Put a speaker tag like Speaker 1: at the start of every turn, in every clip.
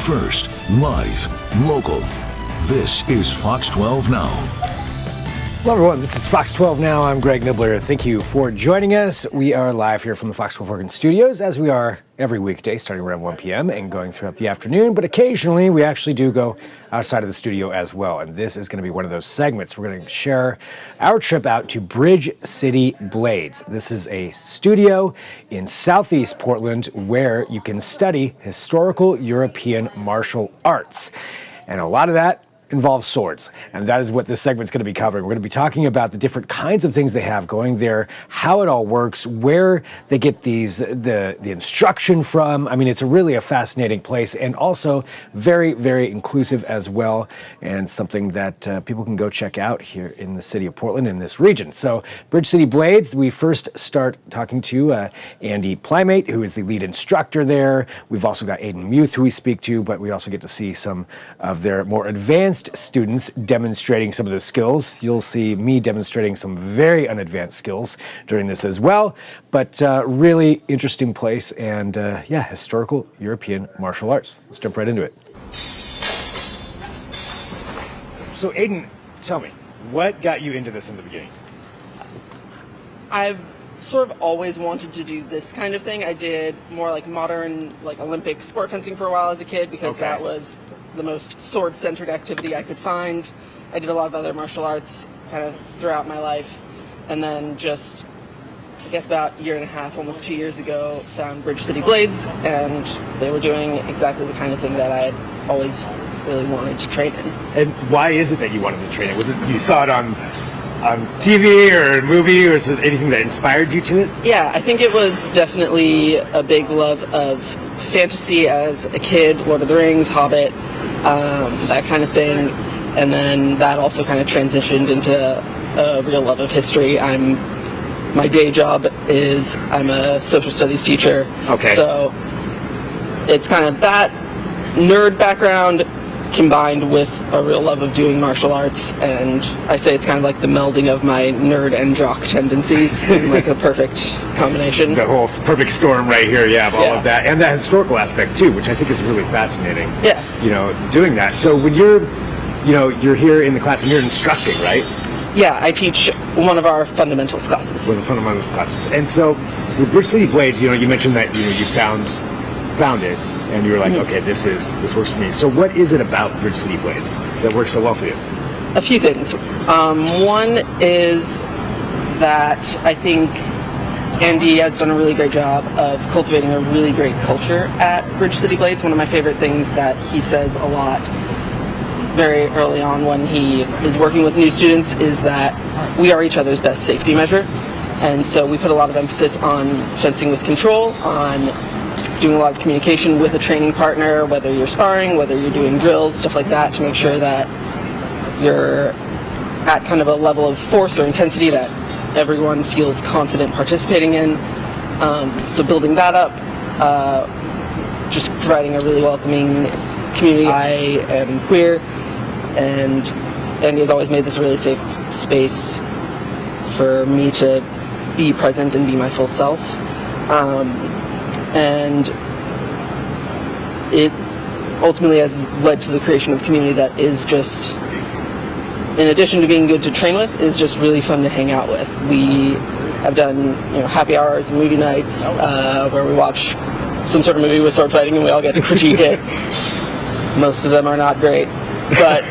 Speaker 1: First, live, local. This is Fox 12 Now.
Speaker 2: Hello everyone, this is Fox 12 Now. I'm Greg Nibbler. Thank you for joining us. We are live here from the Fox 12 Oregon studios, as we are every weekday starting around 1 p.m. and going throughout the afternoon. But occasionally we actually do go outside of the studio as well. And this is going to be one of those segments. We're going to share our trip out to Bridge City Blades. This is a studio in Southeast Portland where you can study historical European martial arts. And a lot of that involves swords, and that is what this segment's going to be covering. We're going to be talking about the different kinds of things they have going there, how it all works, where they get the instruction from. I mean, it's really a fascinating place, and also very, very inclusive as well, and something that people can go check out here in the city of Portland in this region. So, Bridge City Blades, we first start talking to Andy Plymate, who is the lead instructor there. We've also got Aiden Muth, who we speak to, but we also get to see some of their more advanced students demonstrating some of the skills. You'll see me demonstrating some very unadvanced skills during this as well, but really interesting place and yeah, historical European martial arts. Let's jump right into it. So Aiden, tell me, what got you into this in the beginning?
Speaker 3: I've sort of always wanted to do this kind of thing. I did more like modern, like Olympic sport fencing for a while as a kid because that was the most sword-centered activity I could find. I did a lot of other martial arts kind of throughout my life, and then just, I guess about a year and a half, almost 2 years ago, found Bridge City Blades, and they were doing exactly the kind of thing that I had always really wanted to train in.
Speaker 2: And why is it that you wanted to train it? Was it you saw it on TV or a movie, or was it anything that inspired you to it?
Speaker 3: Yeah, I think it was definitely a big love of fantasy as a kid, Lord of the Rings, Hobbit, that kind of thing, and then that also kind of transitioned into a real love of history. My day job is I'm a social studies teacher, so it's kind of that nerd background combined with a real love of doing martial arts, and I say it's kind of like the melding of my nerd and jock tendencies in like a perfect combination.
Speaker 2: The whole perfect storm right here, of all of that, and that historical aspect too, which I think is really fascinating.
Speaker 3: Yeah.
Speaker 2: Doing that. So when you're here in the class and you're instructing, right?
Speaker 3: Yeah, I teach one of our fundamentals classes.
Speaker 2: One of the fundamentals classes. And so with Bridge City Blades, you mentioned that you found it, and you were like, okay, this works for me. So what is it about Bridge City Blades that works so well for you?
Speaker 3: A few things. One is that I think Andy has done a really great job of cultivating a really great culture at Bridge City Blades. One of my favorite things that he says a lot very early on when he is working with new students is that we are each other's best safety measure. And so we put a lot of emphasis on fencing with control, on doing a lot of communication with a training partner, whether you're sparring, whether you're doing drills, stuff like that, to make sure that you're at kind of a level of force or intensity that everyone feels confident participating in. So building that up, just providing a really welcoming community. I am queer, and Andy has always made this a really safe space for me to be present and be my full self. And it ultimately has led to the creation of a community that is just, in addition to being good to train with, is just really fun to hang out with. We have done happy hours and movie nights where we watch some sort of movie with sword fighting and we all get to critique it. Most of them are not great, but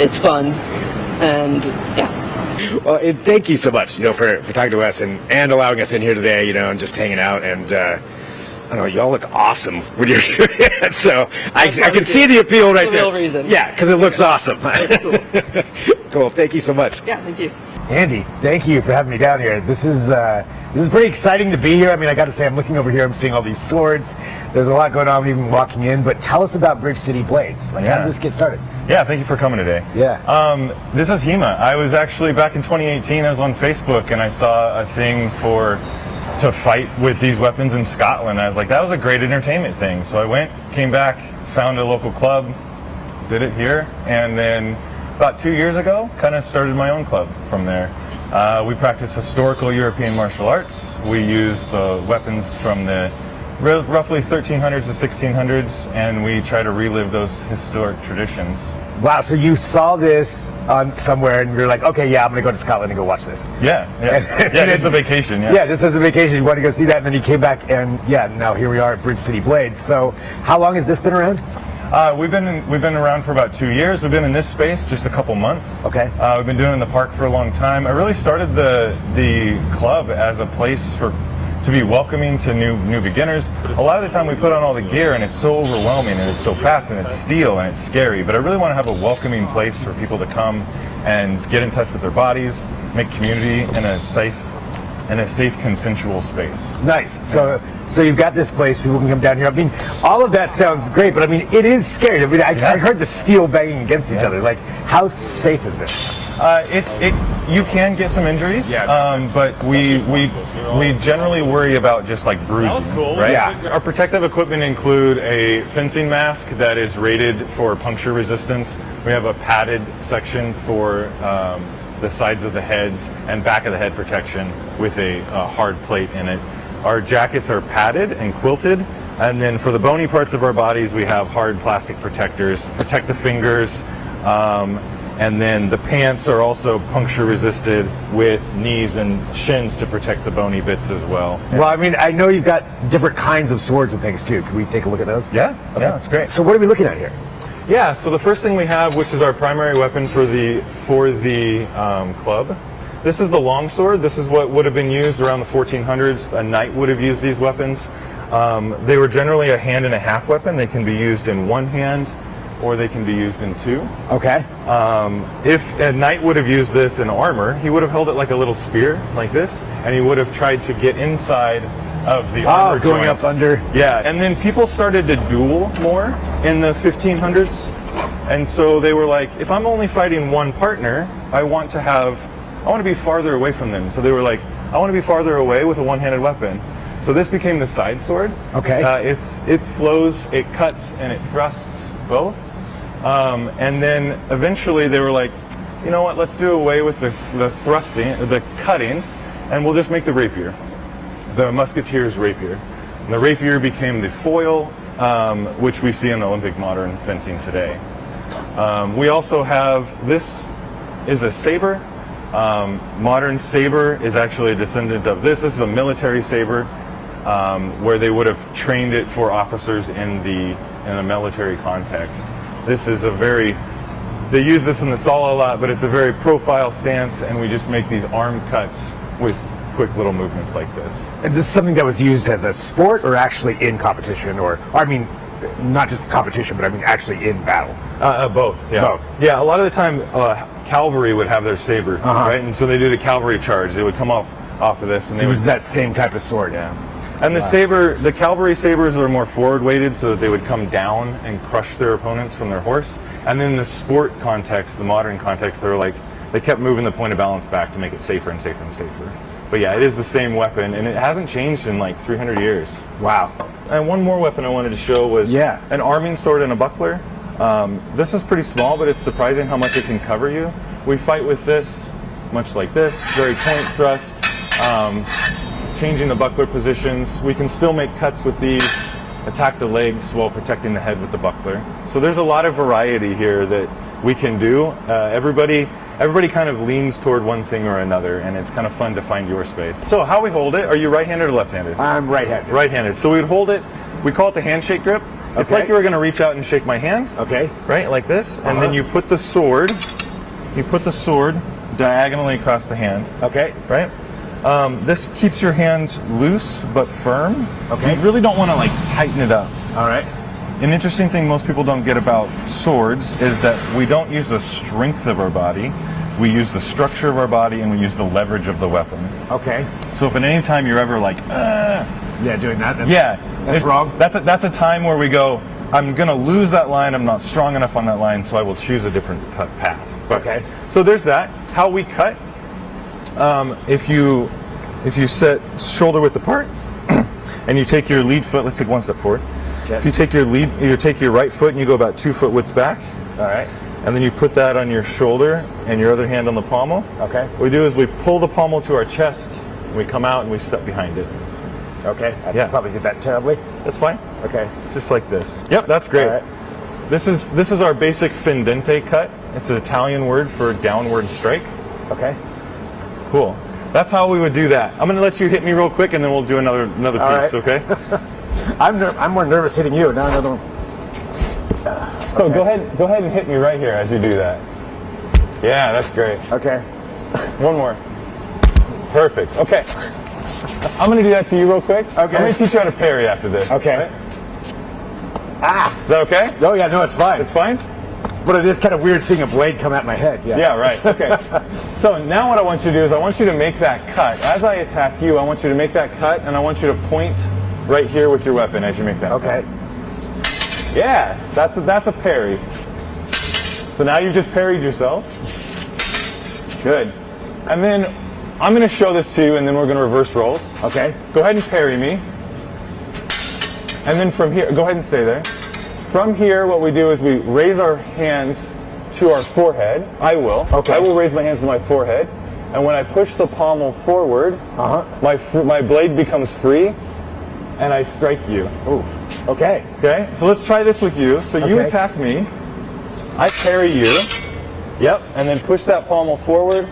Speaker 3: it's fun, and yeah.
Speaker 2: Well, thank you so much, for talking to us and allowing us in here today, and just hanging out. And I don't know, y'all look awesome when you're doing it. So I can see the appeal right there.
Speaker 3: That's the real reason.
Speaker 2: Yeah, because it looks awesome.
Speaker 3: Cool.
Speaker 2: Cool. Thank you so much.
Speaker 3: Yeah, thank you.
Speaker 2: Andy, thank you for having me down here. This is pretty exciting to be here. I mean, I got to say, I'm looking over here, I'm seeing all these swords. There's a lot going on even walking in, but tell us about Bridge City Blades. How did this get started?
Speaker 4: Yeah, thank you for coming today.
Speaker 2: Yeah.
Speaker 4: This is Hema. I was actually, back in 2018, I was on Facebook and I saw a thing to fight with these weapons in Scotland. I was like, that was a great entertainment thing. So I went, came back, found a local club, did it here, and then about 2 years ago, kind of started my own club from there. We practice historical European martial arts. We use the weapons from the roughly 1300s to 1600s, and we try to relive those historic traditions.
Speaker 2: Wow, so you saw this on somewhere and you're like, okay, yeah, I'm gonna go to Scotland and go watch this.
Speaker 4: Yeah, just a vacation.
Speaker 2: Yeah, just as a vacation, you wanted to go see that, and then you came back, and now here we are at Bridge City Blades. So, how long has this been around?
Speaker 4: We've been around for about 2 years. We've been in this space just a couple months.
Speaker 2: Okay.
Speaker 4: We've been doing it in the park for a long time. I really started the club as a place to be welcoming to new beginners. A lot of the time we put on all the gear and it's so overwhelming and it's so fast and it's steel and it's scary, but I really want to have a welcoming place for people to come and get in touch with their bodies, make community in a safe, consensual space.
Speaker 2: Nice. So you've got this place, people can come down here. I mean, all of that sounds great, but I mean, it is scary. I mean, I heard the steel banging against each other. Like, how safe is this?
Speaker 4: You can get some injuries, but we generally worry about just like bruising. That was cool. Right?
Speaker 2: Yeah.
Speaker 4: Our protective equipment include a fencing mask that is rated for puncture resistance. We have a padded section for the sides of the heads and back of the head protection with a hard plate in it. Our jackets are padded and quilted, and then for the bony parts of our bodies, we have hard plastic protectors, protect the fingers. And then the pants are also puncture resisted with knees and shins to protect the bony bits as well.
Speaker 2: Well, I mean, I know you've got different kinds of swords and things too. Can we take a look at those?
Speaker 4: Yeah, that's great.
Speaker 2: So what are we looking at here?
Speaker 4: Yeah, so the first thing we have, which is our primary weapon for the club, this is the longsword. This is what would have been used around the 1400s. A knight would have used these weapons. They were generally a hand and a half weapon. They can be used in one hand, or they can be used in two.
Speaker 2: Okay.
Speaker 4: If a knight would have used this in armor, he would have held it like a little spear, like this, and he would have tried to get inside of the armor
Speaker 2: going
Speaker 4: joints.
Speaker 2: up under.
Speaker 4: Yeah, and then people started to duel more in the 1500s, and so they were like, if I'm only fighting one partner, I want to be farther away from them. So they were like, I want to be farther away with a one-handed weapon. So this became the side sword.
Speaker 2: Okay.
Speaker 4: It flows, it cuts, and it thrusts both. And then eventually they were like, you know what, let's do away with the thrusting, the cutting, and we'll just make the rapier, the musketeer's rapier. And the rapier became the foil, which we see in Olympic modern fencing today. We also have, this is a saber. Modern saber is actually a descendant of this. This is a military saber, where they would have trained it for officers in a military context. This is they use this in the Sala a lot, but it's a very profile stance, and we just make these arm cuts with quick little movements like this.
Speaker 2: Is this something that was used as a sport or actually in competition, or I mean, not just competition, but I mean actually in battle?
Speaker 4: Both, yeah.
Speaker 2: Both.
Speaker 4: Yeah, a lot of the time cavalry would have their saber, right? And so they do the cavalry charge. They would come off of this. And
Speaker 2: so this is that same type of sword?
Speaker 4: Yeah. And the cavalry sabers were more forward weighted so that they would come down and crush their opponents from their horse. And then the sport context, the modern context, they kept moving the point of balance back to make it safer and safer and safer. But yeah, it is the same weapon, and it hasn't changed in like 300 years.
Speaker 2: Wow.
Speaker 4: And one more weapon I wanted to show was an arming sword and a buckler. This is pretty small, but it's surprising how much it can cover you. We fight with this, much like this, very point thrust, changing the buckler positions. We can still make cuts with these, attack the legs while protecting the head with the buckler. So there's a lot of variety here that we can do. Everybody kind of leans toward one thing or another, and it's kind of fun to find your space. So how we hold it, are you right-handed or left-handed?
Speaker 2: I'm right-handed.
Speaker 4: Right-handed. So we'd hold it, we call it the handshake grip. It's like you were going to reach out and shake my hand.
Speaker 2: Okay.
Speaker 4: Right, like this. And then you put the sword diagonally across the hand.
Speaker 2: Okay.
Speaker 4: Right? This keeps your hands loose but firm.
Speaker 2: Okay.
Speaker 4: You really don't want to like tighten it up.
Speaker 2: All right.
Speaker 4: An interesting thing most people don't get about swords is that we don't use the strength of our body. We use the structure of our body, and we use the leverage of the weapon.
Speaker 2: Okay.
Speaker 4: So if at any time you're ever like,
Speaker 2: doing that.
Speaker 4: that's
Speaker 2: wrong.
Speaker 4: That's a time where we go, I'm going to lose that line. I'm not strong enough on that line, so I will choose a different cut path.
Speaker 2: Okay.
Speaker 4: So there's that. How we cut. If you set shoulder width apart, and you take your lead foot. Let's take one step forward.
Speaker 2: Okay.
Speaker 4: If you take your right foot and you go about 2 foot widths back.
Speaker 2: All right.
Speaker 4: And then you put that on your shoulder and your other hand on the pommel.
Speaker 2: Okay.
Speaker 4: What we do is we pull the pommel to our chest, and we come out and we step behind it.
Speaker 2: Okay. I
Speaker 4: Yeah.
Speaker 2: probably did that terribly.
Speaker 4: That's fine.
Speaker 2: Okay.
Speaker 4: Just like this. Yep, that's great.
Speaker 2: All right.
Speaker 4: This is our basic fendente cut. It's an Italian word for downward strike.
Speaker 2: Okay.
Speaker 4: Cool. That's how we would do that. I'm going to let you hit me real quick, and then we'll do another
Speaker 2: All
Speaker 4: piece.
Speaker 2: right.
Speaker 4: Okay.
Speaker 2: I'm more nervous hitting you. Now another one.
Speaker 4: So go ahead and hit me right here as you do that. Yeah, that's great.
Speaker 2: Okay.
Speaker 4: One more. Perfect. Okay. I'm going to do that to you real quick.
Speaker 2: Okay.
Speaker 4: I'm going to teach you how to parry after this.
Speaker 2: Okay.
Speaker 4: Right? Is that okay?
Speaker 2: Oh yeah, no, it's fine.
Speaker 4: It's fine?
Speaker 2: But it is kind of weird seeing a blade come at my head. Yeah.
Speaker 4: Yeah, right. Okay. So now what I want you to do is I want you to make that cut. As I attack you, I want you to make that cut, and I want you to point right here with your weapon as you make that
Speaker 2: Okay.
Speaker 4: cut. Yeah, that's a parry. So now you've just parried yourself. Good. And then I'm going to show this to you, and then we're going to reverse roles.
Speaker 2: Okay.
Speaker 4: Go ahead and parry me. And then from here, go ahead and stay there. From here, what we do is we raise our hands to our forehead. I will.
Speaker 2: Okay.
Speaker 4: I will raise my hands to my forehead. And when I push the pommel forward, my blade becomes free, and I strike you.
Speaker 2: Ooh. Okay.
Speaker 4: Okay? So let's try this with you. So you
Speaker 2: Okay.
Speaker 4: attack me. I parry you. Yep. And then push that pommel forward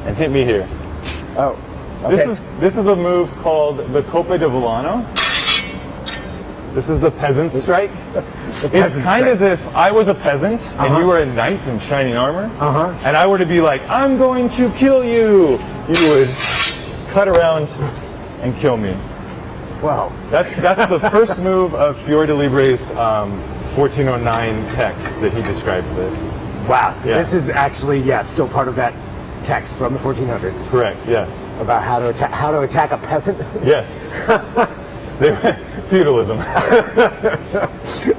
Speaker 4: and hit me here.
Speaker 2: Oh. Okay.
Speaker 4: This is a move called the Coppe di Volano. This is the peasant strike. It's kind of as if I was a peasant and you were a knight in shining armor, and I were to be like, "I'm going to kill you." You would cut around and kill me.
Speaker 2: Wow.
Speaker 4: That's the first move of Fiore de Libre's 1409 text that he describes this.
Speaker 2: Wow. So
Speaker 4: Yeah.
Speaker 2: this is actually still part of that text from the 1400s
Speaker 4: Correct. Yes.
Speaker 2: about how to attack a peasant.
Speaker 4: Yes. Feudalism.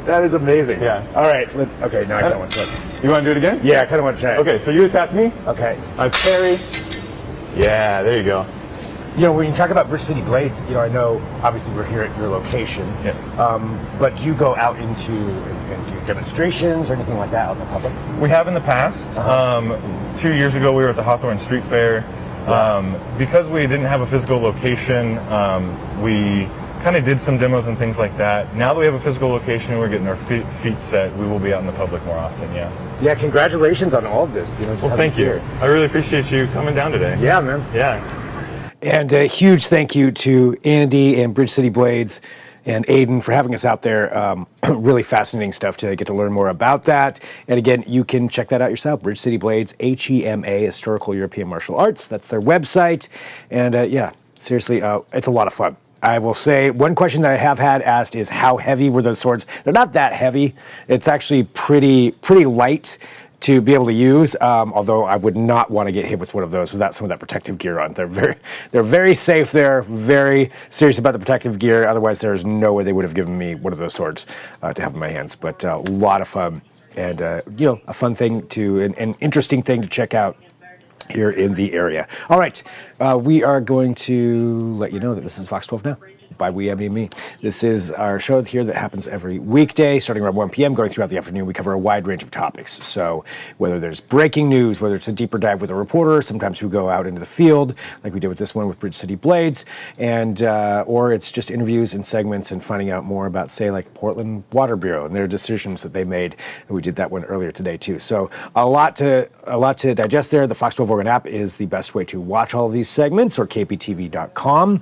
Speaker 2: That is amazing.
Speaker 4: Yeah.
Speaker 2: All right. Okay. Now I kind of want to try.
Speaker 4: You want to do it again?
Speaker 2: Yeah, I kind of want to try.
Speaker 4: Okay. So you attack me.
Speaker 2: Okay.
Speaker 4: I parry. Yeah. There you go.
Speaker 2: You know, when you talk about Bridge City Blades, I know obviously we're here at your location.
Speaker 4: Yes.
Speaker 2: But do you go out into and do demonstrations or anything like that out in the public?
Speaker 4: We have in the past. 2 years ago, we were at the Hawthorne Street Fair. Because we didn't have a physical location, we kind of did some demos and things like that. Now that we have a physical location, we're getting our feet set. We will be out in the public more often. Yeah.
Speaker 2: Yeah. Congratulations on all of this. Just
Speaker 4: Well, thank you. I really appreciate you coming down today.
Speaker 2: Yeah, man.
Speaker 4: Yeah.
Speaker 2: And a huge thank you to Andy and Bridge City Blades and Aiden for having us out there. Really fascinating stuff to get to learn more about that. And again, you can check that out yourself. Bridge City Blades, HEMA, Historical European Martial Arts. That's their website. And seriously, it's a lot of fun. I will say one question that I have had asked is how heavy were those swords? They're not that heavy. It's actually pretty light to be able to use, although I would not want to get hit with one of those without some of that protective gear on. They're very safe. They're very serious about the protective gear. Otherwise, there's no way they would have given me one of those swords to have in my hands. But a lot of fun, and a fun thing an interesting thing to check out here in the area. All right, we are going to let you know that this is Fox 12 Now. By we, I mean me. This is our show here that happens every weekday, starting around 1 p.m., going throughout the afternoon. We cover a wide range of topics. So whether there's breaking news, whether it's a deeper dive with a reporter, sometimes we go out into the field, like we did with this one with Bridge City Blades, and or it's just interviews and segments and finding out more about, say, like Portland Water Bureau and their decisions that they made. And we did that one earlier today too. So a lot to digest there. The Fox 12 Oregon app is the best way to watch all of these segments, or kptv.com.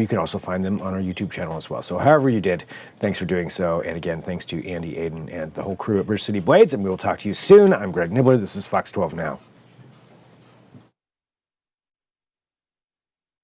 Speaker 2: You can also find them on our YouTube channel as well. So however you did, thanks for doing so. And again, thanks to Andy, Aiden, and the whole crew at Bridge City Blades. And we will talk to you soon. I'm Greg Nibbler. This is Fox 12 Now.